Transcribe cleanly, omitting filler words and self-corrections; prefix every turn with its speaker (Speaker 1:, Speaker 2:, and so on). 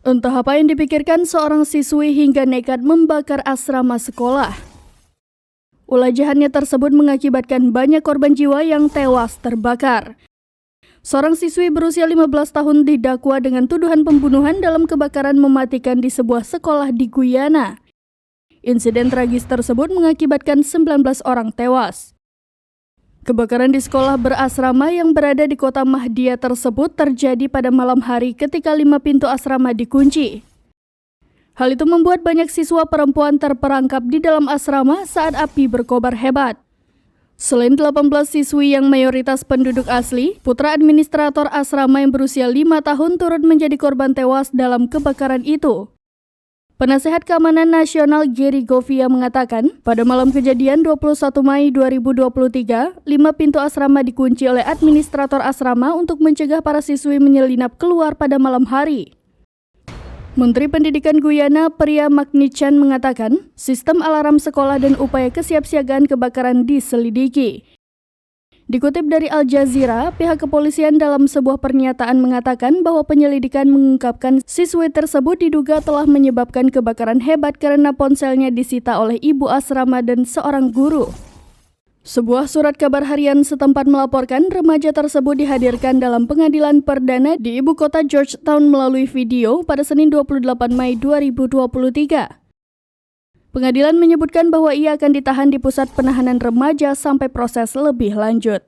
Speaker 1: Entah apa yang dipikirkan seorang siswi hingga nekat membakar asrama sekolah. Ulah jahatnya tersebut mengakibatkan banyak korban jiwa yang tewas terbakar. Seorang siswi berusia 15 tahun didakwa dengan tuduhan pembunuhan dalam kebakaran mematikan di sebuah sekolah di Guyana. Insiden tragis tersebut mengakibatkan 19 orang tewas. Kebakaran di sekolah berasrama yang berada di kota Mahdia tersebut terjadi pada malam hari ketika 5 pintu asrama dikunci. Hal itu membuat banyak siswa perempuan terperangkap di dalam asrama saat api berkobar hebat. Selain 18 siswi yang mayoritas penduduk asli, putra administrator asrama yang berusia 5 tahun turut menjadi korban tewas dalam kebakaran itu. Penasehat Keamanan Nasional Gary Govia mengatakan, pada malam kejadian 21 Mei 2023, 5 pintu asrama dikunci oleh administrator asrama untuk mencegah para siswi menyelinap keluar pada malam hari. Menteri Pendidikan Guyana, Pria Magnichan mengatakan, sistem alarm sekolah dan upaya kesiapsiagaan kebakaran diselidiki. Dikutip dari Al Jazeera, pihak kepolisian dalam sebuah pernyataan mengatakan bahwa penyelidikan mengungkapkan siswi tersebut diduga telah menyebabkan kebakaran hebat karena ponselnya disita oleh ibu asrama dan seorang guru. Sebuah surat kabar harian setempat melaporkan remaja tersebut dihadirkan dalam pengadilan perdana di ibu kota Georgetown melalui video pada Senin 28 Mei 2023. Pengadilan menyebutkan bahwa ia akan ditahan di pusat penahanan remaja sampai proses lebih lanjut.